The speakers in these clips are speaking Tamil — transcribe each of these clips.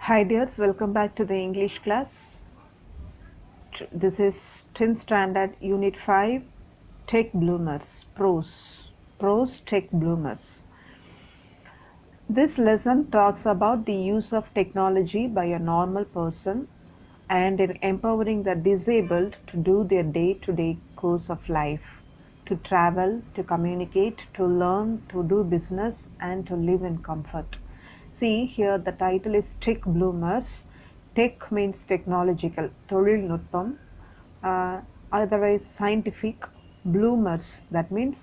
Hi dears, welcome back to the English class. This is 10th Standard Unit 5, Tech Bloomers, Prose Tech Bloomers. This lesson talks about the use of technology by a normal person and in empowering the disabled to do their day-to-day course of life, to travel, to communicate, to learn, to do business and to live in comfort. See here the title is Tech Bloomers. Tech means technological, தொழில்நுட்பம், otherwise scientific. Bloomers, that means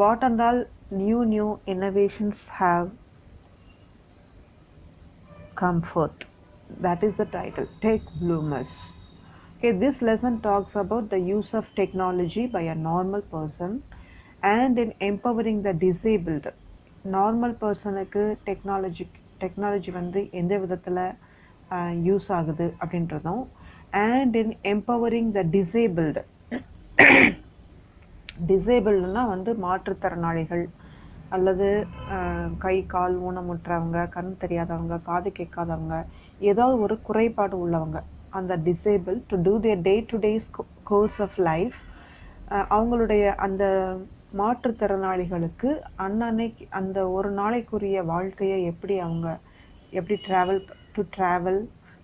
what and all new innovations have comfort. That is the title, Tech Bloomers. Okay, this lesson talks about the use of technology by a normal person and in empowering the disabled. Normal personக்கு டெக்னாலஜி வந்து எந்த விதத்தில் யூஸ் ஆகுது அப்படின்றதும் and in empowering the disabled. டிசேபிள்னா வந்து மாற்றுத்திறனாளிகள் அல்லது கை கால் ஊனமுற்றவங்க, கண் தெரியாதவங்க, காது கேட்காதவங்க, ஏதாவது ஒரு குறைபாடு உள்ளவங்க, அந்த disabled do their day to day course of life. அவங்களுடைய அந்த மாற்றுத்திறனாளிகளுக்கு அன்னன்னைக்கு அந்த ஒரு நாளைக்குரிய வாழ்க்கையை எப்படி ட்ராவல்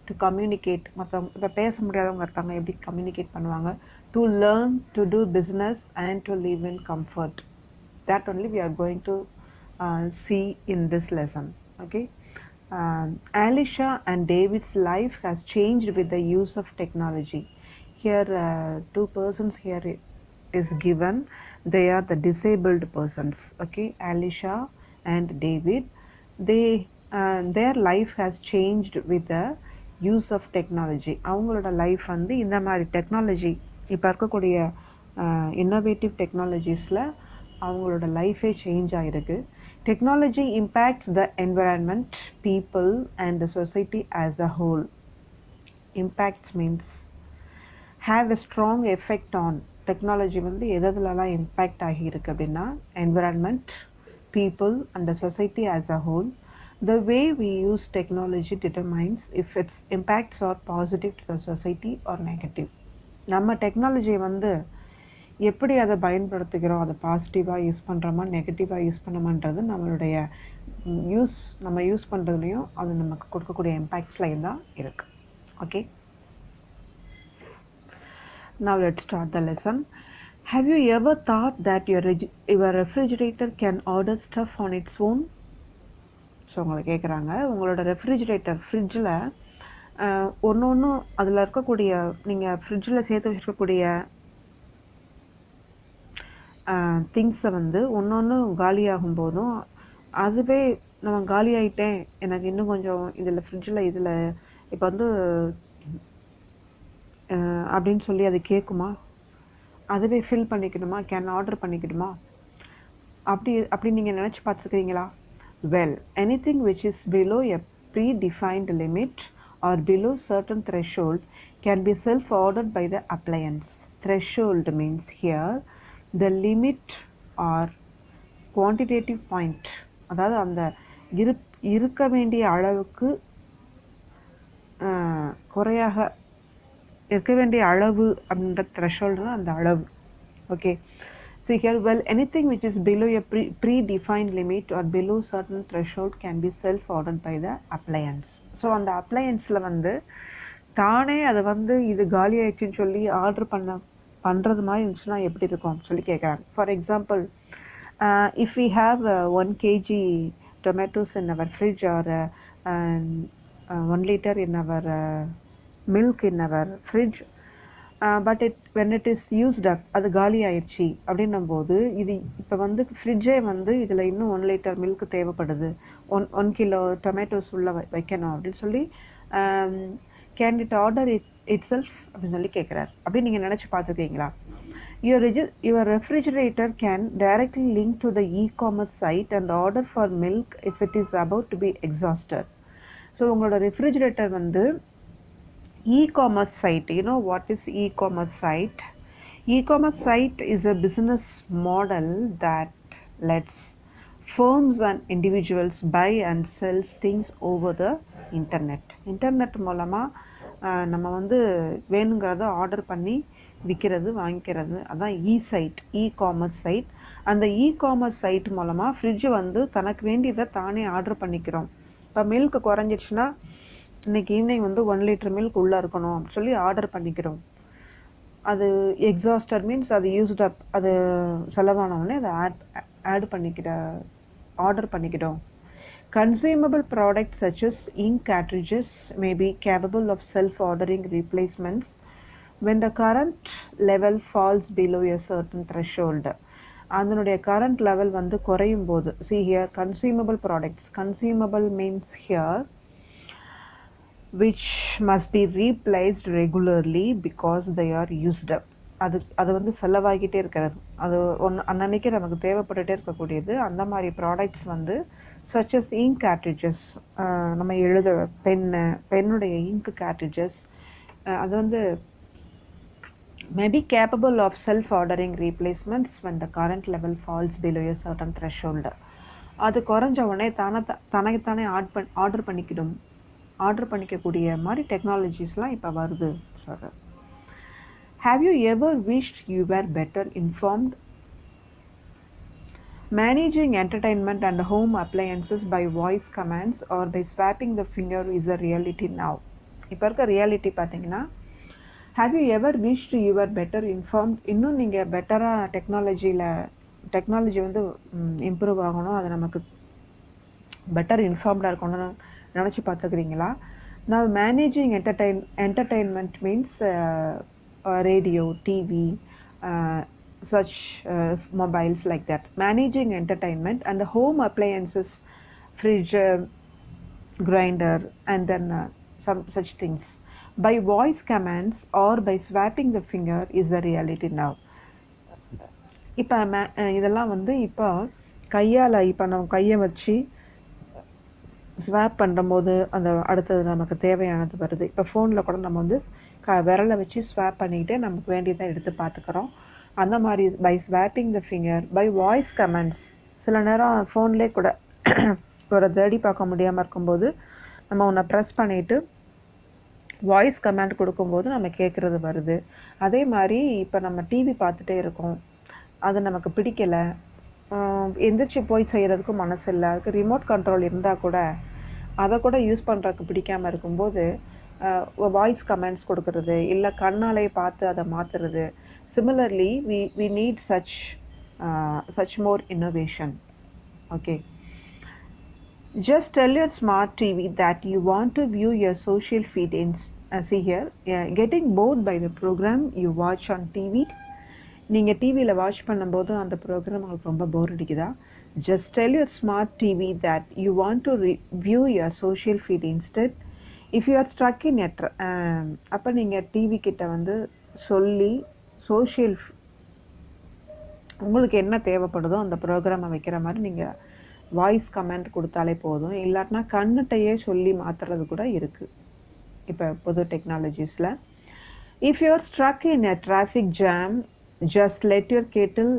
டு கம்யூனிகேட், மற்றவங்க இப்போ பேச முடியாதவங்க இருக்காங்க, எப்படி கம்யூனிகேட் பண்ணுவாங்க, to learn, to do business and to live in comfort. That only we are going to see in this lesson. Okay. Alicia and David's life has changed with the use of technology. Here two persons here is given. They are the disabled persons. Okay, Alicia and David. Their life has changed with the use of technology. அவங்களோட லைஃப் வந்து இந்த மாதிரி டெக்னாலஜி இப்போ இருக்கக்கூடிய இன்னோவேட்டிவ் டெக்னாலஜிஸில் அவங்களோட லைஃபே சேஞ்ச் ஆகிருக்கு. Technology impacts the environment, people and the society as a whole. Impacts means have a strong effect on. Technology வந்து எதுலலாம் இம்பேக்ட் ஆகியிருக்கு அப்படின்னா environment, people and the society as a whole. The way we use technology determines if its impacts are positive to the society or negative. நம்ம டெக்னாலஜியை வந்து எப்படி அதை பயன்படுத்துகிறோம், அதை பாசிட்டிவாக யூஸ் பண்ணுறோமா நெகட்டிவாக யூஸ் பண்ணோமான்றது நம்மளுடைய நம்ம யூஸ் பண்ணுறதுலையும் அது நமக்கு கொடுக்கக்கூடிய இம்பேக்ட்ஸ்லையும் தான் இருக்குது. Okay, now let's start the lesson. Have you ever thought that your refrigerator can order stuff on its own? So உங்களை கேட்குறாங்க, உங்களோட ரெஃப்ரிஜிரேட்டர் ஃப்ரிட்ஜில் ஒன்று அதில் இருக்கக்கூடிய நீங்கள் ஃப்ரிட்ஜில் சேர்த்து வச்சுருக்கக்கூடிய திங்ஸை வந்து ஒன்று காலியாகும் போதும் அதுவே நம்ம காலி ஆகிட்டேன், எனக்கு இன்னும் கொஞ்சம் இதில் ஃப்ரிட்ஜில் இதில் இப்போ வந்து அப்படின்னு சொல்லி அது கேட்குமா? அதுவே ஃபில் பண்ணிக்கணுமா, கேன் ஆர்டர் பண்ணிக்கணுமா? அப்படி நீங்கள் நினச்சி பார்த்துருக்கிறீங்களா? Well, anything which is below a predefined limit or below certain threshold can be self-ordered by the appliance. Threshold means here the limit or quantitative point. அதாவது அந்த இருக்க வேண்டிய அளவுக்கு குறையாக இருக்க வேண்டிய அளவு அப்படின்ற thresholdனா அந்த அளவு. Okay, see here, well, anything which is below a predefined limit or below certain threshold can be self-ordered by the appliance. So அந்த அப்ளையன்ஸில் வந்து தானே அதை வந்து இது காலி ஆயிடுச்சுன்னு சொல்லி ஆர்டர் பண்ணுறது மாதிரி இருந்துச்சுன்னா எப்படி இருக்கும் சொல்லி கேட்குறாங்க. For example, if we have 1 kg tomatoes in our fridge or 1 liter in our milk in our fridge, but when it is used up அது காலி ஆயிடுச்சு அப்படின்னும் போது இது இப்போ வந்து ஃப்ரிட்ஜே வந்து இதில் இன்னும் 1 லிட்டர் மில்க் தேவைப்படுது, 1 கிலோ டொமேட்டோஸ் உள்ள வைக்கணும் அப்படின்னு சொல்லி can it order it self அப்படின்னு சொல்லி கேட்குறாரு. அப்படின்னு நீங்கள் நினச்சி பார்த்துருக்கீங்களா? Your refrigerator can directly link to the e-commerce site and order for milk if it is about to be exhausted. So உங்களோட ரெஃப்ரிஜிரேட்டர் வந்து e-commerce site. You know what is e-commerce site? E-commerce site is a business model that lets firms and individuals buy and sell things over the internet மூலமாக நம்ம வந்து வேணுங்கிறத ஆர்டர் பண்ணி விற்கிறது வாங்கிக்கிறது. அதான் இ-காமர்ஸ் சைட். அந்த இ-காமர்ஸ் சைட் மூலமாக ஃப்ரிட்ஜு வந்து தனக்கு வேண்டியதை தானே ஆர்டர் பண்ணிக்கிறோம். இப்போ மில்க் குறைஞ்சிடுச்சுன்னா இன்னைக்கு ஈவினிங் வந்து 1 லிட்டர் மில்க் உள்ளே இருக்கணும் அப்படின்னு சொல்லி ஆர்டர் பண்ணிக்கிறோம். அது எக்ஸாஸ்டர் மீன்ஸ் அது யூஸ்ட் அப், அது செலவானவுடனே அதை ஆர்டர் பண்ணிக்கிட்டோம். Consumable products such as ink cartridges may be capable of self-ordering replacements when the current level falls below a certain threshold. அதனுடைய current level வந்து குறையும் போது, see here consumable products, consumable means here which must be replaced regularly because they are used up. அது வந்து செலவாகிட்டே இருக்கிறது, அது அன்னன்னைக்கு நமக்கு தேவைப்பட்டுட்டே இருக்கக்கூடியது. அந்த மாதிரி ப்ராடக்ட்ஸ் வந்து such as ink cartridges, நம்ம எழுத பென்னுடைய ink cartridges, அது வந்து may be capable of self-ordering replacements when the current level falls below a certain threshold. அது குறைஞ்ச உடனே தனக்குத்தானே ஆர்டர் பண்ணிக்கக்கூடிய மாதிரி டெக்னாலஜிஸ்லாம் இப்போ வருது சொல்கிறேன். Have you ever wished you were better informed? Managing entertainment and home appliances by voice commands or by swapping the finger is a reality now. இப்போ இருக்க ரியாலிட்டி பார்த்தீங்கன்னா, have you ever wished you were better informed? இன்னும் நீங்கள் பெட்டராக டெக்னாலஜி வந்து இம்ப்ரூவ் ஆகணும், அது நமக்கு பெட்டர் இன்ஃபார்ம்டாக இருக்கணும்னு நினச்சி பார்த்துக்கிறீங்களா? Now managing entertainment means radio, TV, such mobiles like that. Managing entertainment and the home appliances, fridge, grinder, and then some such things by voice commands or by swapping the finger is a reality now. இப்போ இதெல்லாம் வந்து இப்போ நம்ம கையை வச்சு ஸ்வாப் பண்ணும்போது அந்த அடுத்தது நமக்கு தேவையானது வருது. இப்போ ஃபோனில் கூட நம்ம வந்து விரலை வச்சு ஸ்வாப் பண்ணிக்கிட்டே நமக்கு வேண்டியதை எடுத்து பார்த்துக்கிறோம். அந்த மாதிரி by swapping the finger, by voice comments, சில நேரம் ஃபோன்லேயே கூட ஒரு தேடி பார்க்க முடியாமல் இருக்கும்போது நம்ம ஒன்றை ப்ரெஸ் பண்ணிவிட்டு வாய்ஸ் கமெண்ட் கொடுக்கும்போது நம்ம கேட்குறது வருது. அதே மாதிரி இப்போ நம்ம டிவி பார்த்துட்டே இருக்கோம், அது நமக்கு பிடிக்கலை, எந்திரிச்சு போய் செய்கிறதுக்கும் மனசு இல்லை, அதுக்கு ரிமோட் கண்ட்ரோல் இருந்தால் கூட அதை கூட யூஸ் பண்ணுறதுக்கு பிடிக்காமல் இருக்கும்போது வாய்ஸ் கமெண்ட்ஸ் கொடுக்கறது, இல்லை கண்ணாலே பார்த்து அதை மாற்றுறது. Similarly, we need such more innovation. Okay. Just tell your smart TV that you want to view your social feed in, see here, getting bored by the program you watch on TV. நீங்கள் டிவியில் வாட்ச் பண்ணும்போது அந்த ப்ரோக்ராம் உங்களுக்கு ரொம்ப போர் அடிக்குதா? Just tell your smart TV that you want to view your social feed instead. If you are stuck in a அப்போ நீங்கள் டிவி கிட்ட வந்து சொல்லி உங்களுக்கு என்ன தேவைப்படுதோ அந்த ப்ரோக்ராமை வைக்கிற மாதிரி நீங்கள் வாய்ஸ் கமெண்ட் கொடுத்தாலே போதும். இல்லாட்டினா கண்ணுட்டையே சொல்லி மாற்றுறது கூட இருக்குது இப்போ புது டெக்னாலஜிஸில். If you are struck in a traffic jam, just let your kettle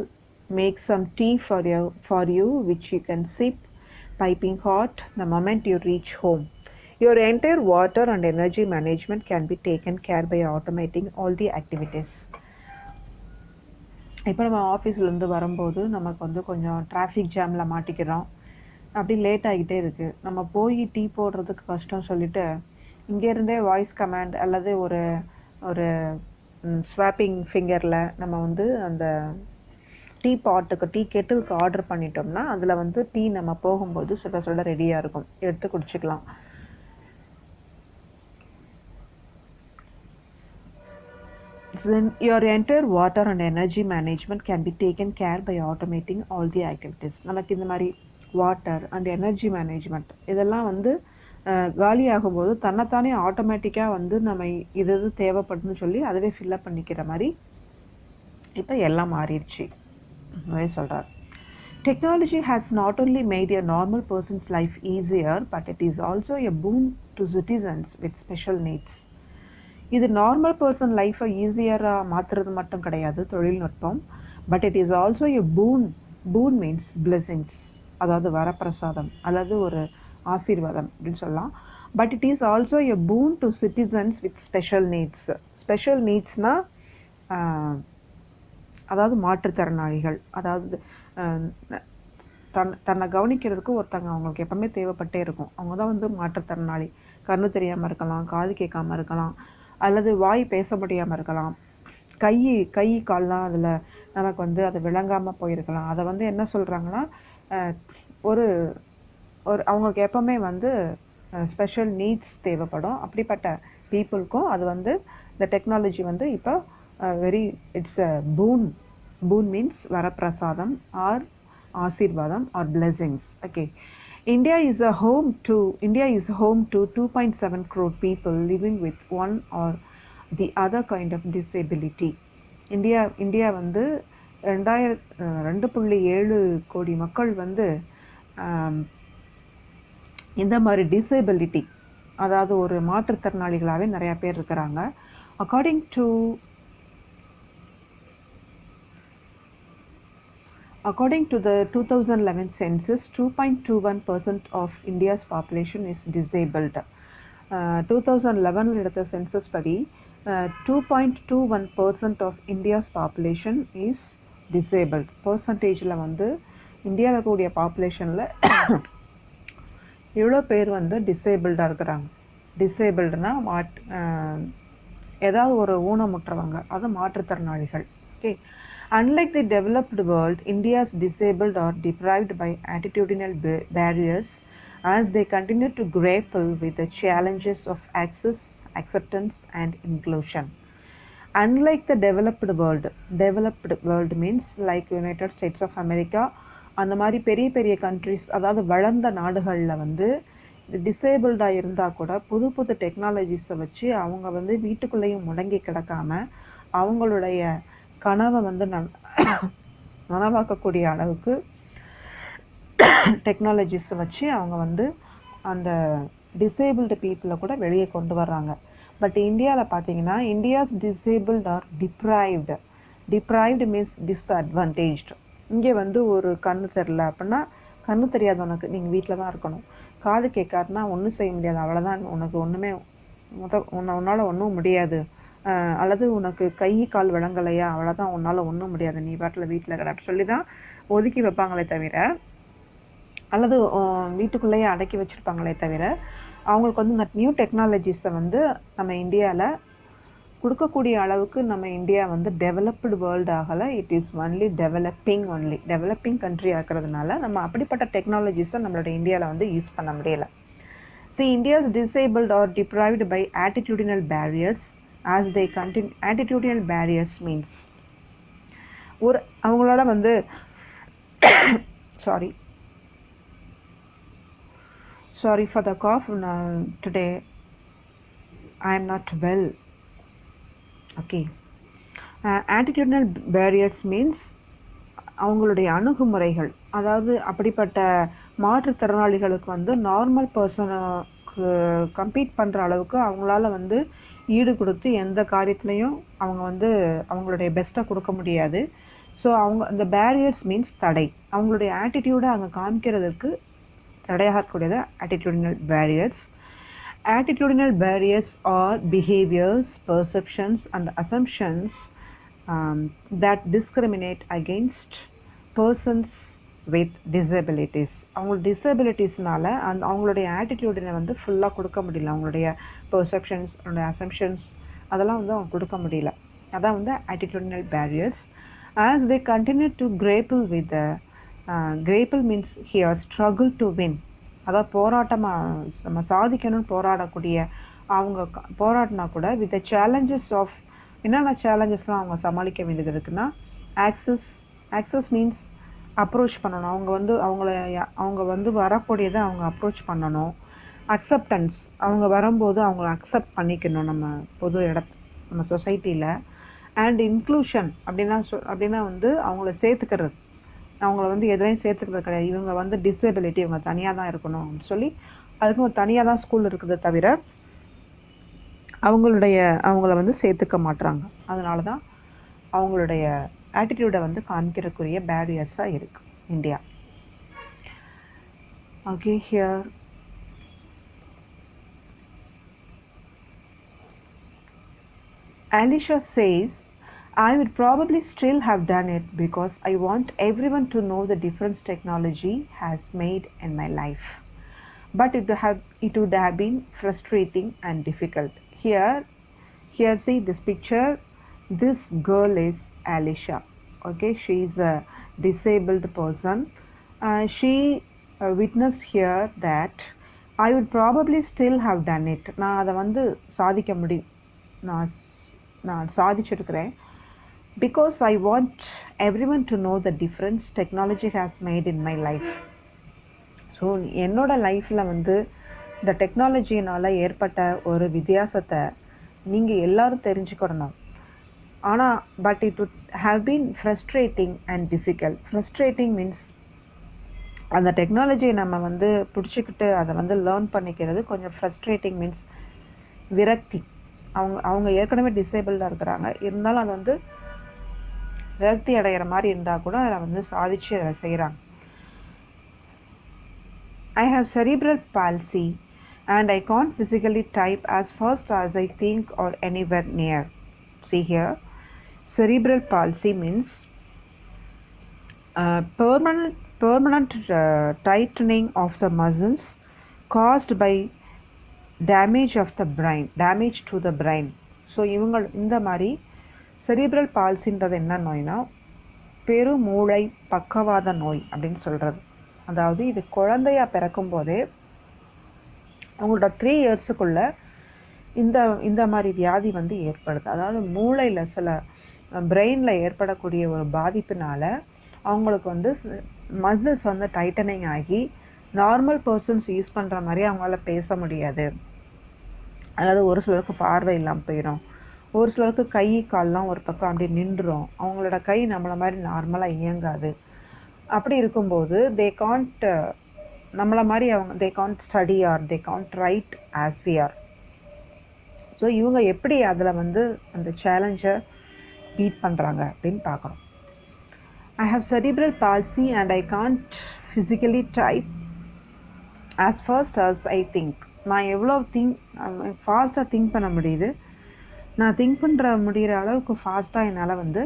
make some tea for you which you can sip piping hot the moment you reach home. Your entire water and energy management can be taken care by automating all the activities. இப்போ நம்ம ஆஃபீஸ்லேருந்து வரும்போது நமக்கு வந்து கொஞ்சம் டிராஃபிக் ஜாமில் மாட்டிக்கிறோம், அப்படி லேட் ஆகிட்டே இருக்குது, நம்ம போய் டீ போடுறதுக்கு கஷ்டம் சொல்லிவிட்டு இங்கேருந்தே வாய்ஸ் கமாண்ட் அல்லது ஒரு ஸ்வாப்பிங் ஃபிங்கரில் நம்ம வந்து அந்த டீ கெட்டிலுக்கு ஆர்டர் பண்ணிட்டோம்னா அதில் வந்து டீ நம்ம போகும்போது சுட ரெடியாக இருக்கும், எடுத்து குடிச்சிக்கலாம். Then your entire water and energy management can be taken care by automating all the activities. நமக்கு இந்த மாதிரி வாட்டர் அண்ட் எனர்ஜி மேனேஜ்மெண்ட் இதெல்லாம் வந்து காலி ஆகும்போது தன்னைத்தானே ஆட்டோமேட்டிக்காக வந்து நம்ம இது தேவைப்படுன்னு சொல்லி அதுவே ஃபில்லப் பண்ணிக்கிற மாதிரி இப்போ எல்லாம் மாறிடுச்சு சொல்கிறார். Technology has not only made a normal person's life easier, but it is also a boon to citizens with special needs. இது நார்மல் பர்சன் லைஃப்பை ஈஸியராக மாற்றுறது மட்டும் கிடையாது தொழில்நுட்பம், but it is also a boon means blessings, அதாவது வரப்பிரசாதம் அல்லது ஒரு ஆசீர்வாதம் அப்படின்னு சொல்லலாம். But it is also a boon to citizens with special needs. Special நீட்ஸ்னா அதாவது மாற்றுத்திறனாளிகள், அதாவது தன்னை கவனிக்கிறதுக்கு ஒருத்தங்க அவங்களுக்கு எப்பவுமே தேவைப்பட்டே இருக்கும். அவங்க தான் வந்து மாற்றுத்திறனாளி. கண்ணு தெரியாமல் இருக்கலாம், காது கேட்காம இருக்கலாம், அல்லது வாய் பேச முடியாமல் இருக்கலாம், கை கால்லாம் அதில் நமக்கு வந்து அது விளங்காமல் போயிருக்கலாம். அதை வந்து என்ன சொல்கிறாங்கன்னா, ஒரு ஒரு அவங்களுக்கு எப்பவுமே வந்து ஸ்பெஷல் நீட்ஸ் தேவைப்படும். அப்படிப்பட்ட பீப்புளுக்கும் அது வந்து இந்த டெக்னாலஜி வந்து இப்போ இட்ஸ் அ பூன் மீன்ஸ் வரப்பிரசாதம் ஆர் ஆசீர்வாதம் R blessings. Okay. India is home to 2.7 crore people living with one or the other kind of disability. India வந்து 2.7 கோடி மக்கள் வந்து இந்த மாதிரி டிசேபிலிட்டி, அதாவது ஒரு மாற்றுத்திறனாளிகளாகவே நிறையா பேர் இருக்கிறாங்க. According to the 2011 census, 2.21% of India's population is disabled. 2011 எடுத்த சென்சஸ் படி 2.21% of India's population is disabled. பர்சன்டேஜில் வந்து இந்தியாவில் இருக்கக்கூடிய பாப்புலேஷனில் எவ்வளோ பேர் வந்து டிசேபிள்டாக இருக்கிறாங்க. டிசேபிள்டுனா ஏதாவது ஒரு ஊனமுற்றவங்க, அது மாற்றுத்திறனாளிகள். Okay. Unlike the developed world, India is disabled or deprived by attitudinal barriers as they continue to grapple with the challenges of access, acceptance and inclusion. Unlike the developed world means like United States of America, அந்த மாதிரி பெரிய பெரிய கண்ட்ரிஸ், அதாவது வளர்ந்த நாடுகளில் வந்து டிசேபிள்டாக இருந்தால் கூட புது டெக்னாலஜிஸை வச்சு அவங்க வந்து வீட்டுக்குள்ளேயும் முடங்கி கிடக்காம அவங்களுடைய கனவை வந்து நனவாக்கக்கூடிய அளவுக்கு டெக்னாலஜிஸை வச்சு அவங்க வந்து அந்த டிசேபிள்டு பீப்புளை கூட வெளியே கொண்டு வர்றாங்க. பட் இந்தியாவில் பார்த்தீங்கன்னா, India's disabled are deprived means disadvantaged. இங்கே வந்து ஒரு கண்ணு தெரில அப்படின்னா, கண்ணு தெரியாதவனுக்கு நீங்கள் வீட்டில் தான் இருக்கணும். காது கேட்காதுன்னா ஒன்றும் செய்ய முடியாது, அவ்வளோதான், உனக்கு ஒன்றுமே உன்னால் ஒன்றும் முடியாது, அல்லது உனக்கு கை கால் விளங்கலையா, அவ்வளோதான், உன்னால் ஒன்றும் முடியாது, நீ பாட்டில் வீட்டில் இருக்கிற அப்படி சொல்லி தான் ஒதுக்கி வைப்பாங்களே தவிர, அல்லது வீட்டுக்குள்ளேயே அடக்கி வச்சுருப்பாங்களே தவிர, அவங்களுக்கு வந்து இந்த நியூ டெக்னாலஜிஸை வந்து நம்ம இந்தியாவில் கொடுக்கக்கூடிய அளவுக்கு நம்ம இந்தியா வந்து டெவலப்டு வேர்ல்டு ஆகலை. It is only developing country ஆகிறதுனால நம்ம அப்படிப்பட்ட டெக்னாலஜிஸை நம்மளோட இந்தியாவில் வந்து யூஸ் பண்ண முடியலை. See, India is disabled or deprived by attitudinal barriers as they continue. Attitudinal barriers means அவங்களோட வந்து sorry for the cough. Today I am not well. Okay. Attitudinal barriers means அவங்களுடைய அணுகுமுறைகள், அதாவது அப்படிப்பட்ட மாற்றுத்திறனாளிகளுக்கு வந்து நார்மல் பர்சனுக்கு கம்பீட் பண்ணுற அளவுக்கு அவங்களால வந்து ஈடு கொடுத்து எந்த காரியத்துலையும் அவங்க வந்து அவங்களுடைய பெஸ்ட்டை கொடுக்க முடியாது. ஸோ அந்த பேரியர்ஸ் மீன்ஸ் தடை, அவங்களுடைய ஆட்டிடியூடை அவங்க காமிக்கிறதுக்கு தடையாக இருக்கக்கூடியது attitudinal barriers. Attitudinal barriers are behaviors, perceptions and assumptions that discriminate against persons with disabilities. அவங்களோட டிசபிலிட்டிஸ்னால அவங்களுடைய ஆட்டிடியூடை வந்து ஃபுல்லாக கொடுக்க முடியல, அவங்களுடைய பெர்செப்ஷன்ஸ், அவங்களுடைய அசம்ஷன்ஸ் அதெல்லாம் வந்து அவங்க கொடுக்க முடியல. அதான் வந்து attitudinal barriers. As they continue to grapple with the grapple means here struggle to win, அதாவது போராட்டமாக நம்ம சாதிக்கணும்னு போராடக்கூடிய அவங்க போராடினா கூட வித் த சேலஞ்சஸ் ஆஃப் என்னென்ன சேலஞ்சஸ்லாம் அவங்க சமாளிக்க வேண்டியது இருக்குன்னா, ஆக்சஸ் மீன்ஸ் அப்ரோச் பண்ணணும், அவங்க வந்து வரக்கூடியதை அவங்க அப்ரோச் பண்ணணும். அக்செப்டன்ஸ், அவங்க வரும்போது அவங்கள அக்செப்ட் பண்ணிக்கணும் நம்ம பொது நம்ம சொசைட்டியில். அண்ட் இன்க்ளூஷன் அப்படின்னா வந்து அவங்கள சேர்த்துக்கிறது, அவங்கள வந்து எதுலையும் சேர்த்துக்கிறது கிடையாது. இவங்க வந்து டிசபிலிட்டி, இவங்க தனியாக தான் இருக்கணும் அப்படின்னு சொல்லி அதுக்கு ஒரு தனியாக தான் ஸ்கூல் இருக்குது தவிர அவங்கள வந்து சேர்த்துக்க மாட்டுறாங்க. அதனால தான் அவங்களுடைய ஆட்டிடியூடை வந்து காமிக்கிறதுக்குரிய பேரியர்ஸாக இருக்குது India. Okay, here Alicia says, I would probably still have done it because I want everyone to know the difference technology has made in my life. But it would have been frustrating and difficult. Here see this picture. This girl is Alicia. Okay, she is a disabled person. She witnessed here that I would probably still have done it. நான் அதை வந்து சாதிக்க முடியும். நான் நான் சாதிச்சிருக்கிறேன். Because I want everyone to know the difference technology has made in my life. So என்னோட லைஃப்பில் வந்து இந்த டெக்னாலஜினால் ஏற்பட்ட ஒரு வித்தியாசத்தை நீங்கள் எல்லாரும் தெரிஞ்சுக்கிடணும். ஆனால் but it would have been frustrating and difficult. Frustrating means அந்த டெக்னாலஜியை நம்ம வந்து பிடிச்சிக்கிட்டு அதை வந்து லேர்ன் பண்ணிக்கிறது கொஞ்சம் ஃப்ரஸ்ட்ரேட்டிங் மீன்ஸ் விரக்தி. அவங்க ஏற்கனவே டிசேபிள்டாக இருக்கிறாங்க, இருந்தாலும் அது வந்து விரக்தி அடைகிற மாதிரி இருந்தால் கூட அதை வந்து சாதிச்சு அதை செய்கிறாங்க. I have cerebral palsy and I can't physically type as fast as I think or anywhere near. See here, cerebral palsy means permanent tightening of the muscles caused by damage to the brain. So இவங்க இந்த மாதிரி செரிப்ரல் பால்சின்றது என்ன நோய்னா பெருமூளை பக்கவாத நோய் அப்படின்னு சொல்கிறது. அதாவது இது குழந்தையா பிறக்கும் போதே அவங்களோட 3 இயர்ஸுக்குள்ள இந்த மாதிரி வியாதி வந்து ஏற்படுது. அதாவது மூளையில் சில பிரெயினில் ஏற்படக்கூடிய ஒரு பாதிப்புனால அவங்களுக்கு வந்து மசில்ஸ் வந்து டைட்டனிங் ஆகி நார்மல் பர்சன்ஸ் யூஸ் பண்ணுற மாதிரி அவங்களால பேச முடியாது. அதாவது ஒரு சிலருக்கு பார்வை இல்லாமல் போயிடும், ஒரு சிலருக்கு கை கால்லாம் ஒரு பக்கம் அப்படி நின்றுடும், அவங்களோட கை நம்மளை மாதிரி நார்மலாக இயங்காது. அப்படி இருக்கும்போது தே காண்ட் நம்மளை மாதிரி they can't study or they can't write as we are. So இவங்க எப்படி அதில் வந்து அந்த சேலஞ்சை பீட் பண்ணுறாங்க அப்படின்னு பார்க்குறோம். I have cerebral palsy and I can't physically type as fast as I think. நான் எவ்வளோ ஃபாஸ்ட்டாக திங்க் பண்ண முடியுது, நான் திங்க் முடிகிற அளவுக்கு ஃபாஸ்ட்டாக என்னால் வந்து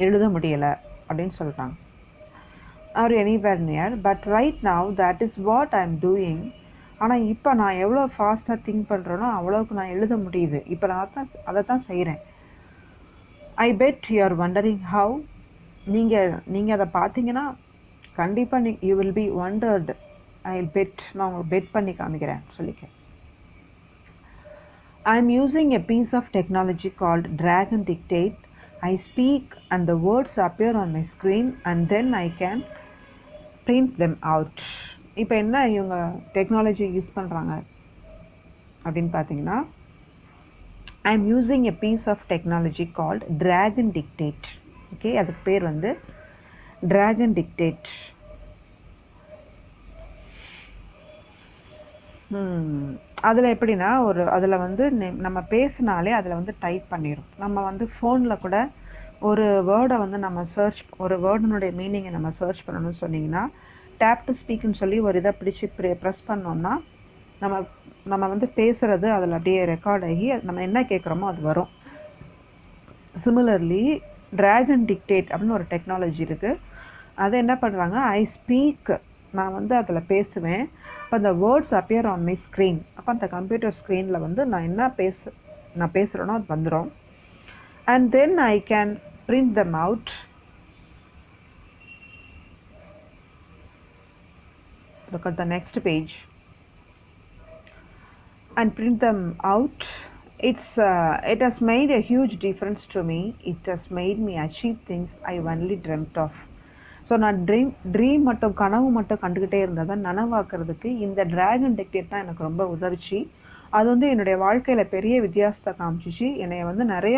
எழுத முடியலை அப்படின்னு சொல்கிறாங்க. R anywhere near but right now that is what I am doing. ஆனால் இப்போ நான் எவ்வளோ ஃபாஸ்ட்டாக திங்க் பண்ணுறேனோ அவ்வளோக்கு நான் எழுத முடியுது. இப்போ நான் அதை தான் செய்கிறேன். I bet you are wondering how. நீங்கள் அதை பார்த்தீங்கன்னா கண்டிப்பாக you will be wondered. I bet, நான் உங்களுக்கு பெட் பண்ணி காமிக்கிறேன் சொல்லிக்க. I am using a piece of technology called Drag and Dictate. I speak and the words appear on my screen and then I can print them out. இப்போ என்ன இவங்க டெக்னாலஜி யூஸ் பண்ணுறாங்க அப்படின்னு பார்த்தீங்கன்னா, I am using a piece of technology called Drag and Dictate. Okay, அதுக்கு பேர் வந்து Drag and Dictate. அதில் எப்படின்னா அதில் வந்து நம்ம பேசினாலே அதில் வந்து டைப் பண்ணிடும். நம்ம வந்து ஃபோனில் கூட ஒரு வேர்டை வந்து நம்ம ஒரு வேர்டினுடைய மீனிங்கை நம்ம சர்ச் பண்ணணும்னு சொன்னிங்கன்னா டேப் டு ஸ்பீக்னு சொல்லி ஒரு இதை பிடிச்சி ப்ரெஸ் பண்ணோம்னா நம்ம வந்து பேசுகிறது அதில் அப்படியே ரெக்கார்ட் ஆகி நம்ம என்ன கேட்குறோமோ அது வரும். சிமிலர்லி ட்ராக் அண்ட் டிக்டேட் அப்படின்னு ஒரு டெக்னாலஜி இருக்குது. அதை என்ன பண்ணுறாங்க, ஐ ஸ்பீக், நான் வந்து அதில் பேசுவேன். அப்போ அந்த words appear on my screen. அப்போ அந்த கம்ப்யூட்டர் ஸ்க்ரீனில் வந்து நான் பேசுகிறேனோ அது வந்துடும். And then I can print them out. Look at the next page and print them out. It has made a huge difference to me. It has made me achieve things I only dreamt of. So நான் ட்ரீம் மட்டும் கனவு மட்டும் கண்டுக்கிட்டே இருந்ததை நனவாக்குறதுக்கு இந்த ட்ராக் அண்ட் டிக்டேட் தான் எனக்கு ரொம்ப உதவிச்சு. அது வந்து என்னுடைய வாழ்க்கையில் பெரிய வித்தியாசத்தை காமிச்சிச்சு. என்னை வந்து நிறைய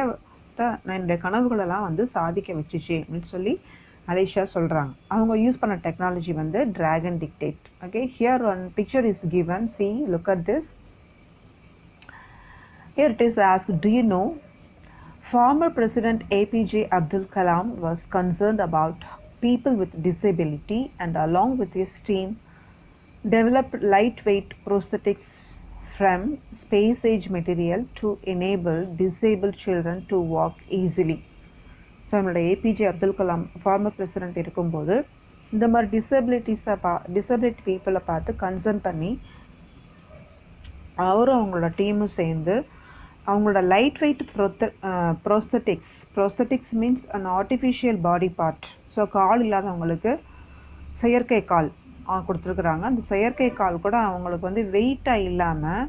நான் என்னுடைய கனவுகளெல்லாம் வந்து சாதிக்க வச்சுச்சு அப்படின்னு சொல்லி அலிஷா சொல்கிறாங்க. அவங்க யூஸ் பண்ண டெக்னாலஜி வந்து track and dictate. Okay, here one picture is given. See, look at this. Here it is asked, do you know former President APJ Abdul Kalam was concerned about people with disability and along with his team developed lightweight prosthetics from space age material to enable disabled children to walk easily. So நம்மளோட APJ Abdul Kalam former president இருக்கும்போது இந்த மாதிரி டிசபிலிட்டி பீப்புளை பார்த்து கன்சர்ன் பண்ணி அவரும் அவங்களோட டீமும் சேர்ந்து அவங்களோட light weight prosthetics means an artificial body part. So கால் இல்லாதவங்களுக்கு செயற்கை கால் கொடுத்துருக்குறாங்க. அந்த செயற்கை கால் கூட அவங்களுக்கு வந்து வெயிட்டாக இல்லாமல்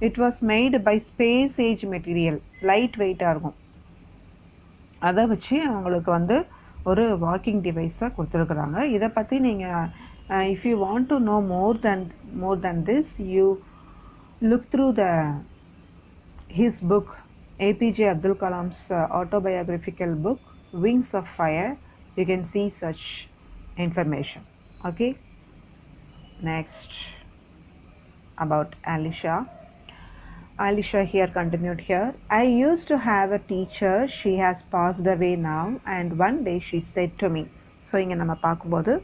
it was made by space age material, light வெயிட்டாக இருக்கும். அதை வச்சு அவங்களுக்கு வந்து ஒரு வாக்கிங் டிவைஸாக கொடுத்துருக்குறாங்க. இதை பற்றி நீங்கள் if you want to know more then this you look through his book, APJ Abdul Kalam's autobiographical book, Wings of Fire. You can see such information. Okay. Next, about Alisha. Alisha here continued here. I used to have a teacher. She has passed away now. And one day she said to me. So inga nama paakumbodhu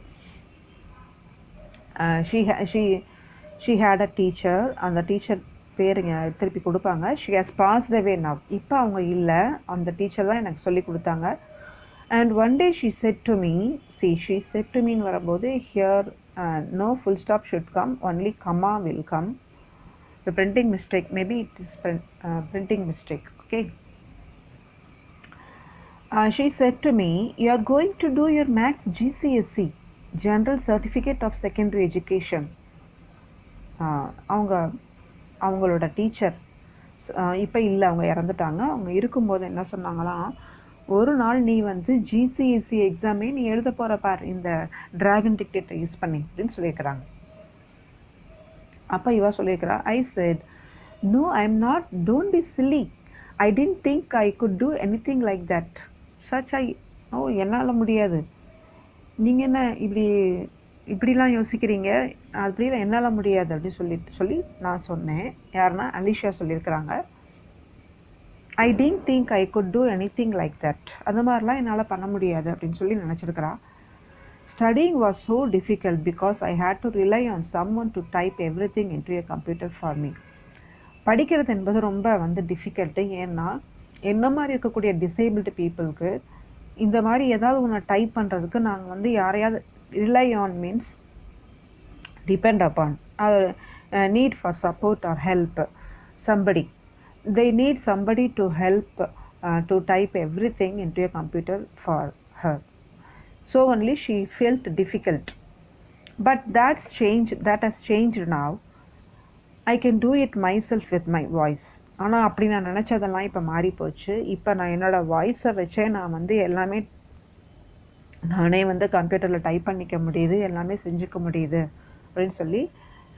she had a teacher. And the teacher பேருங்க திருப்பி கொடுப்பாங்க. She has passed away now. இப்போ அவங்க இல்லை, அந்த டீச்சர் தான் எனக்கு சொல்லி கொடுத்தாங்க. And one day she said to me, she said to மீன்னு வரும்போது here no full stop should come, only comma will come. The printing mistake, maybe it is printing mistake. Okay. She said to me, you are going to do your maths GCSE, general certificate of secondary education. அவங்களோட டீச்சர் இப்போ இல்லை, அவங்க இறந்துட்டாங்க. அவங்க இருக்கும்போது என்ன சொன்னாங்களாம், ஒரு நாள் நீ வந்து GCSE எக்ஸாமே நீ எழுத போகிற பார் இந்த டிராகன் டிக்டேட்டை யூஸ் பண்ணி அப்படின்னு சொல்லியிருக்கிறாங்க. அப்போ இவா சொல்லியிருக்கிறா, I said no I am not, don't be silly, I didn't think I could do anything like that such. என்னால் முடியாது, நீங்கள் என்ன இப்படிலாம் யோசிக்கிறீங்க, அப்படிலாம் என்னால் முடியாது அப்படின்னு சொல்லி நான் சொன்னேன். யாருன்னா அலிஷா சொல்லியிருக்கிறாங்க. I didn't think I could do anything like that, அது மாதிரிலாம் என்னால் பண்ண முடியாது அப்படின்னு சொல்லி நினச்சிருக்கிறா. Studying was so difficult because I had to rely on someone to type everything into a computer for me. படிக்கிறது என்பது ரொம்ப வந்து டிஃபிகல்ட்டு. ஏன்னா என்ன மாதிரி இருக்கக்கூடிய டிசேபிள்டு பீப்புளுக்கு இந்த மாதிரி ஏதாவது ஒன்று டைப் பண்ணுறதுக்கு நாங்கள் வந்து யாரையாவது rely on means depend upon, need for support or help somebody. They need somebody to help to type everything into a computer for her. So only she felt difficult. But that has changed now. I can do it myself with my voice. ஆனால் அப்படி நான் நினச்சதெல்லாம் இப்போ மாறி போச்சு. இப்போ நான் என்னோடய வாய்ஸை வச்சே நான் வந்து எல்லாமே நானே வந்து கம்ப்யூட்டரில் டைப் பண்ணிக்க முடியுது, எல்லாமே செஞ்சுக்க முடியுது அப்படின்னு சொல்லி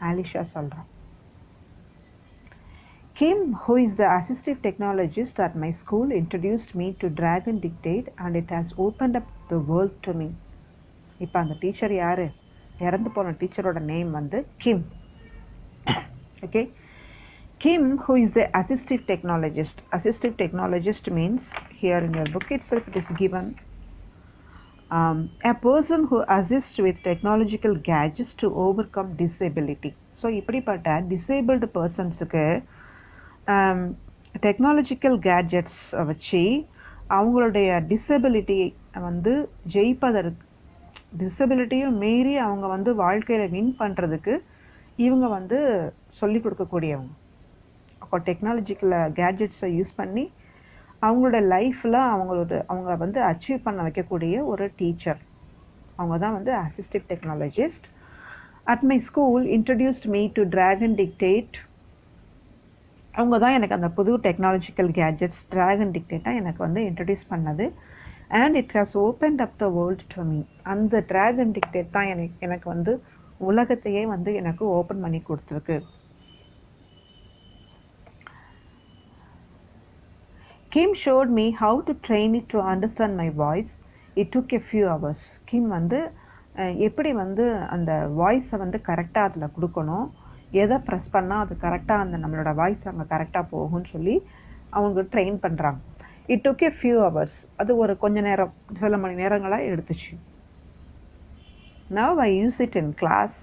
ஆலிஷா சொல்கிறான். கிம், who is the assistive technologist at my school, introduced me to Dragon Dictate and it has opened up the world to me. இப்போ அந்த டீச்சர் யார்? இறந்து போன டீச்சரோட நேம் வந்து கிம். Okay. Kim, who is the assistive technologist. Assistive technologist means, here in your book itself it is given, a person who assists with technological gadgets to overcome disability. So இப்படிப்பட்ட டிசேபிள்டு பர்சன்ஸுக்கு டெக்னாலஜிக்கல் கேட்ஜெட்ஸ் வச்சு அவங்களுடைய டிசபிலிட்டி வந்து ஜெயிப்பதற்கு, டிசபிலிட்டியும் மீறி அவங்க வந்து வாழ்க்கையில் வின் பண்ணுறதுக்கு இவங்க வந்து சொல்லிக் கொடுக்கக்கூடியவங்க. அப்போ டெக்னாலஜிக்கல் கேட்ஜெட்ஸை யூஸ் பண்ணி அவங்களோட லைஃப்பில் அவங்க வந்து அச்சீவ் பண்ண வைக்கக்கூடிய ஒரு டீச்சர். அவங்க தான் வந்து assistive technologist. At my school introduced me to dragon dictate. அவங்க தான் எனக்கு அந்த புது டெக்னாலஜிக்கல் கேட்ஜெட்ஸ் டிராகன் டிக்டேட்டாக எனக்கு வந்து இன்ட்ரடியூஸ் பண்ணது. And it has opened up the world to me. அந்த டிராகன் டிக்டேட் தான் எனக்கு வந்து உலகத்தையே வந்து எனக்கு ஓப்பன் பண்ணி கொடுத்துருக்கு. Kim showed me how to train it to understand my voice. It took a few hours. Kim வந்து எப்படி வந்து அந்த வாய்ஸை வந்து கரெக்டாக அதில் கொடுக்கணும், எதை ப்ரெஸ் பண்ணால் அது கரெக்டாக அந்த நம்மளோட வாய்ஸ் அங்கே கரெக்டாக போகும்னு சொல்லி அவங்க ட்ரெயின் பண்ணுறாங்க. It took a few hours. அது ஒரு கொஞ்ச நேரம், சில மணி நேரங்களாக எடுத்துச்சு. Now I use it in class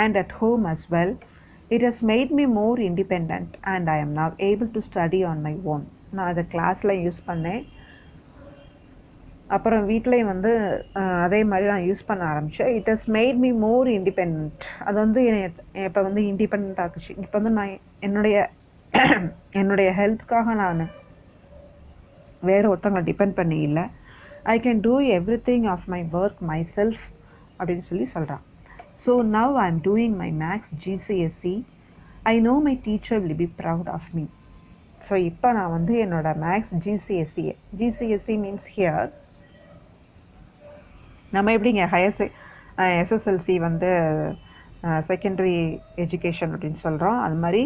and at home as well. It has made me more independent and I am now able to study on my own. நான் அதை கிளாஸில் யூஸ் பண்ணேன். அப்புறம் வீட்லேயும் வந்து அதே மாதிரி நான் யூஸ் பண்ண ஆரம்பித்தேன். It has made me more independent. அது வந்து இப்போ வந்து இண்டிபெண்ட் ஆக்குச்சு. இப்போ வந்து நான் என்னுடைய ஹெல்த்துக்காக நான் வேறு ஒருத்தவங்களை டிபெண்ட் பண்ணி இல்லை. I can do everything of my work myself அப்படின்னு சொல்கிறான். So now I am doing my maths GCSE. I know my teacher will be proud of me. So இப்போ நான் வந்து என்னோட மேக்ஸ் GCSE மீன்ஸ் ஹியர் நம்ம எப்படிங்க SSLC வந்து செகண்டரி எஜுகேஷன் அப்படின்னு சொல்கிறோம். அது மாதிரி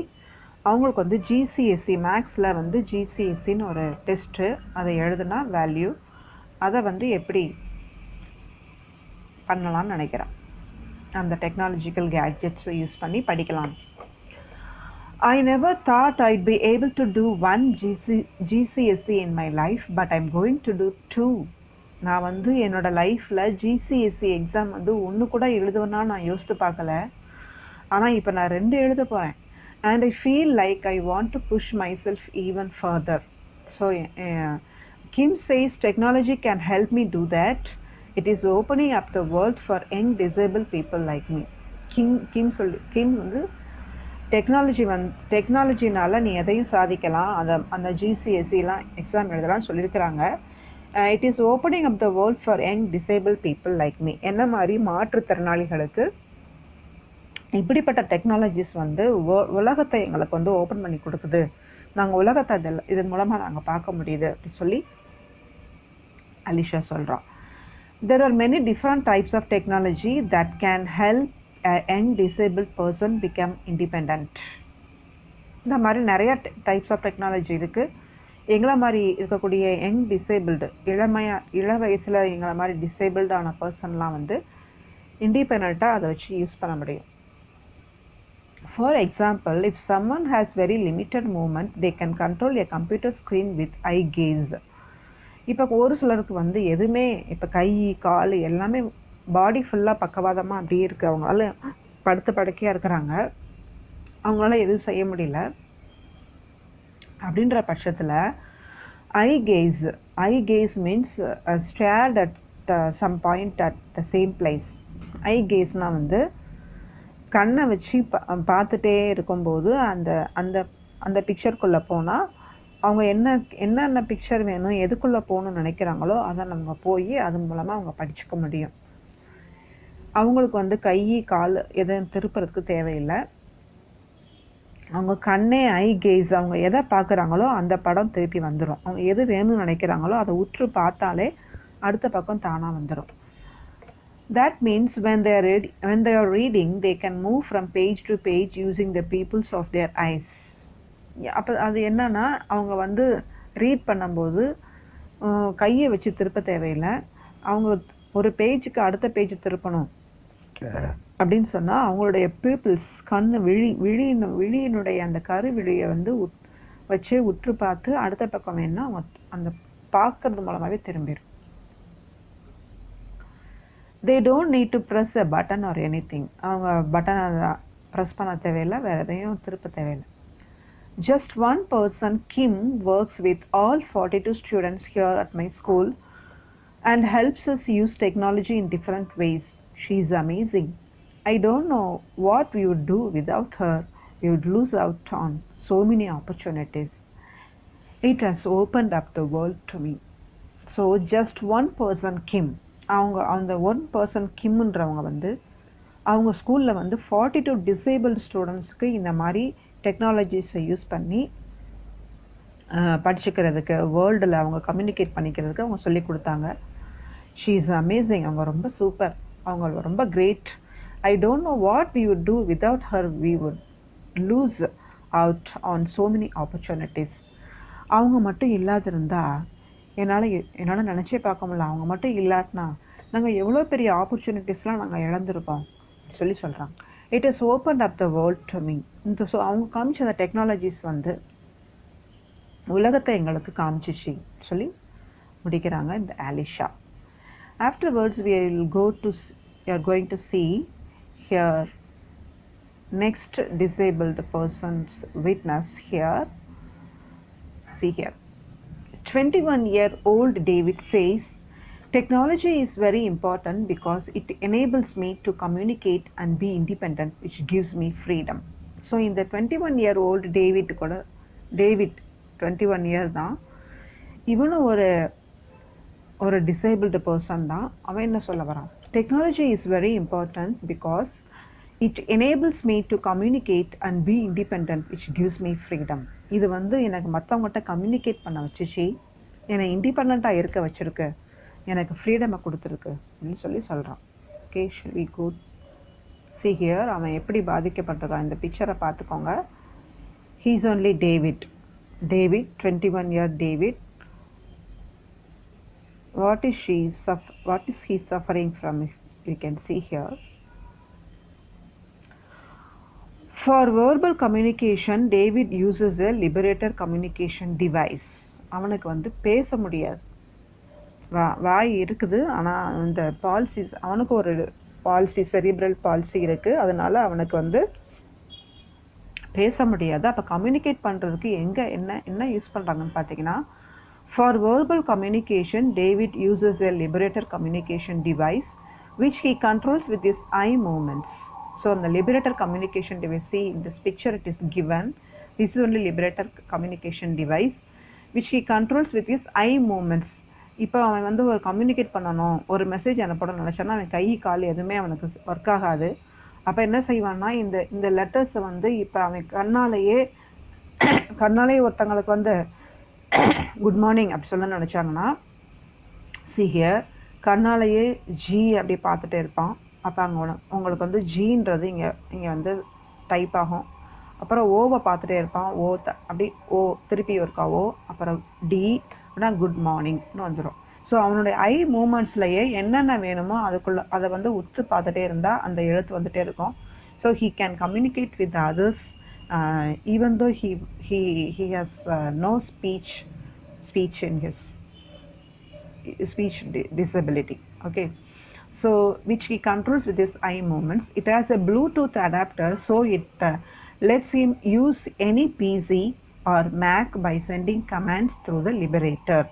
அவங்களுக்கு வந்து GCSE மேக்ஸில் வந்து GCSEன்னு ஒரு டெஸ்ட்டு, அதை எழுதுனா வேல்யூ, அதை வந்து எப்படி பண்ணலாம்னு நினைக்கிறேன். அந்த டெக்னாலஜிக்கல் கேட்ஜெட்ஸ் யூஸ் பண்ணி படிக்கலாம். I never thought I'd be able to do one GCSE in my life, but I'm going to do 2. நான் வந்து என்னோட லைஃப்பில் GCSE எக்ஸாம் வந்து ஒன்று கூட எழுதுவேன்னா நான் யோசித்து பார்க்கல. ஆனால் இப்போ நான் 2 எழுத போகிறேன். And I feel like I want to push myself even further. So Kim says technology can help me do that. It is opening up the world for young disabled people like me. Kim வந்து டெக்னாலஜினால நீ எதையும் சாதிக்கலாம், அந்த GCSEலாம் எக்ஸாம் எழுதலாம்னு சொல்லியிருக்கிறாங்க. It is opening up the world for young disabled people like me. என்ன மாதிரி மாற்றுத்திறனாளிகளுக்கு இப்படிப்பட்ட டெக்னாலஜிஸ் வந்து உலகத்தை எங்களுக்கு வந்து ஓப்பன் பண்ணி கொடுக்குது. நாங்கள் உலகத்தை இதன் மூலமாக நாங்கள் பார்க்க முடியுது அப்படின்னு சொல்லி அலிஷா சொல்கிறோம். There are many different types of technology that can help a young disabled person become independent. இந்த மாதிரி நிறைய டைப்ஸ் ஆஃப் டெக்னாலஜி இருக்குது. எங்களை மாதிரி இருக்கக்கூடிய யங் டிசேபிள்டு, இள வயசில் எங்களை மாதிரி டிசேபிள்டான பர்சன்லாம் வந்து இண்டிபெண்ட்டாக அதை வச்சு யூஸ் பண்ண முடியும். For example, if someone has very limited movement, they can control a computer screen with eye gaze. இப்போ ஒரு சிலருக்கு வந்து எதுவுமே, இப்போ கை கால் எல்லாமே பாடி ஃபுல்லாக பக்கவாதமாக அப்படியே இருக்குது. அவங்களால படுக்கையாக இருக்கிறாங்க, அவங்களால எதுவும் செய்ய முடியல. அப்படின்ற பட்சத்தில் I guess means stared at some point at the same place. I கேஸ்னால் வந்து கண்ணை வச்சு பார்த்துட்டே இருக்கும்போது அந்த அந்த அந்த பிக்சருக்குள்ளே போனால் அவங்க என்னென்ன பிக்சர் வேணும், எதுக்குள்ளே போகணும்னு நினைக்கிறாங்களோ அதை நம்ம போய் அது மூலமாக அவங்க படிச்சுக்க முடியும். அவங்களுக்கு வந்து கை கால் எதுவும் திருப்புறதுக்கு தேவையில்லை. அவங்க கண்ணே ஐ கேஸ், அவங்க எதை பார்க்குறாங்களோ அந்த படம் திருப்பி வந்துடும். அவங்க எது வேணும்னு நினைக்கிறாங்களோ அதை உற்று பார்த்தாலே அடுத்த பக்கம் தானாக வந்துடும். That means when they are reading, they can move from page to page using the pupils of their eyes. அப்போ அது என்னன்னா, அவங்க வந்து ரீட் பண்ணும்போது கையை வச்சு திருப்ப தேவையில்லை. அவங்க ஒரு பேஜுக்கு அடுத்த பேஜ் திருப்பணும் அப்படின்னு சொன்னால் அவங்களுடைய பீப்புள்ஸ் கண்ணு விழியினுடைய அந்த கருவிழியை வந்து வச்சு உற்று பார்த்து அடுத்த பக்கம் வேணும்னா அவங்க அந்த பார்க்கறது மூலமாகவே திரும்பிடும். they don't need to press a button or anything. அவங்க பட்டனை ப்ரெஸ் பண்ண தேவையில்லை, வேறு எதையும் திருப்ப தேவையில்லை. Just one person, Kim, works with all 42 students here at my school and helps us use technology in different ways. She is amazing. I don't know what we would do without her. We would lose out on so many opportunities. It has opened up the world to me. So just one person, Kim. அந்த ஒன் பர்சன் கிம்ன்றவங்க வந்து அவங்க ஸ்கூலில் வந்து 42 டிசேபிள்டு ஸ்டூடெண்ட்ஸுக்கு இந்த மாதிரி டெக்னாலஜிஸை யூஸ் பண்ணி படிச்சுக்கிறதுக்கு, வேர்ல்டில் அவங்க கம்யூனிகேட் பண்ணிக்கிறதுக்கு அவங்க சொல்லி கொடுத்தாங்க. She is amazing. அவங்க ரொம்ப சூப்பர், அவங்க ரொம்ப great. I don't know what we would do without her. We would lose out on so many opportunities. அவங்க மட்டும் இல்லாதிருந்தா என்னால் நினச்சே பார்க்க முடியல. அவங்க மட்டும் இல்லாட்டினா நாங்கள் எவ்வளோ பெரிய ஆப்பர்ச்சுனிட்டிஸ்லாம் நாங்கள் இழந்திருப்போம் சொல்லி சொல்கிறாங்க. It is open up the world to me. So அவங்க காமிச்ச அந்த டெக்னாலஜிஸ் வந்து உலகத்தை எங்களுக்கு காமிச்சிச்சு சொல்லி முடிக்கிறாங்க இந்த Alisha. Afterwards we are going to see here next disabled person's witness here. See here. 21-year-old David says, technology is very important because it enables me to communicate and be independent, which gives me freedom. So in the 21-year-old David 21 years தான், இவனும் ஒரு disabled person தான். அவன் என்ன சொல்ல வரான்? Technology is very important because it enables me to communicate and be independent, which gives me freedom. இது வந்து எனக்கு மற்றவங்ககிட்ட கம்யூனிகேட் பண்ண வச்சுச்சு, என்னை இண்டிபெண்ட்டாக இருக்க வச்சிருக்கு, எனக்கு ஃப்ரீடமை கொடுத்துருக்கு அப்படின்னு சொல்கிறான். Okay, should we good see here. அவன் எப்படி பாதிக்கப்பட்டிருக்கான் இந்த பிக்சரை பார்த்துக்கோங்க. he is only David 21-year David. What is he suffering from? You can see here. For verbal communication, David uses a liberator communication device. அவனுக்கு வந்து பேச முடியாது, வாய் இருக்குது, ஆனால் இந்த பால்சிஸ், அவனுக்கு ஒரு பால்சி, செரிப்ரல் பால்சி இருக்குது, அதனால அவனுக்கு வந்து பேச முடியாது. அப்போ கம்யூனிகேட் பண்ணுறதுக்கு என்ன யூஸ் பண்ணுறாங்கன்னு பார்த்தீங்கன்னா, for verbal communication David uses a liberator communication device which he controls with his eye movements. So the liberator communication device, see in this picture it is given, this is only liberator communication device which he controls with his eye movements. இப்போ அவன் வந்து ஒரு கம்யூனிகேட் பண்ணணும், ஒரு மெசேஜ் அனுப்பணும்னு நினச்சானா அவன் கை கால் எதுவுமே அவனுக்கு ஒர்க் ஆகாது. அப்போ என்ன செய்வான்னா, இந்த லெட்டர்ஸை வந்து இப்போ அவன் கண்ணாலேயே ஒருத்தங்களுக்கு வந்து குட் மார்னிங் அப்படி சொல்ல நினச்சாங்கன்னா, see here, கண்ணாலேயே ஜி அப்படி பார்த்துட்டே இருப்பான். அப்போ அங்கே உங்களுக்கு வந்து ஜீன்றது இங்கே வந்து டைப் ஆகும். அப்புறம் ஓவை பார்த்துட்டே இருப்பான், அப்படி திருப்பி இருக்கா ஓ, அப்புறம் டி அப்படின்னா குட் மார்னிங்னு வந்துடும். ஸோ அவனுடைய ஐ மூமெண்ட்ஸ்லையே என்னென்ன வேணுமோ அதை வந்து உத்து பார்த்துட்டே இருந்தால் அந்த எழுத்து வந்துட்டே இருக்கும். So he can communicate with others even though he has no speech in his speech disability. Okay, so which he controls with his eye movements. It has a Bluetooth adapter, so it lets him use any PC or Mac by sending commands through the liberator.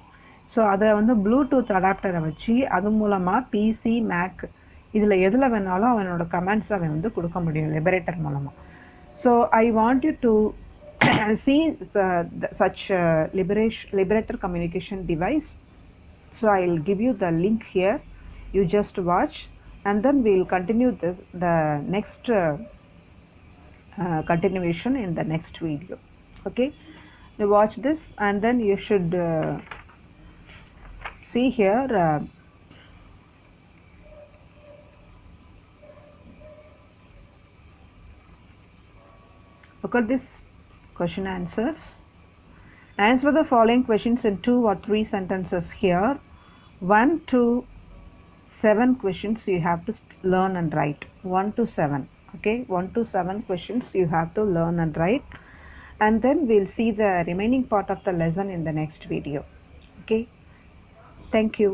So அதை வந்து ப்ளூடூத் அடாப்டரை வச்சு அது மூலமாக பிசி மேக் இதில் எதில் வேணாலும் அவனோட கமெண்ட்ஸ் அவன் வந்து கொடுக்க முடியும் லிபரேட்டர் மூலமாக. So I want you to see such liberator communication device. So I will give you the link here, you just watch and then we will continue the next continuation in the next video. Okay, you watch this and then you should see here look at this question answers. Answer the following questions in 2 or 3 sentences here. 1 to 7 questions you have to learn and write. 1 to 7. Okay, 1 to 7 questions you have to learn and write, and then we'll see the remaining part of the lesson in the next video. Okay, thank you.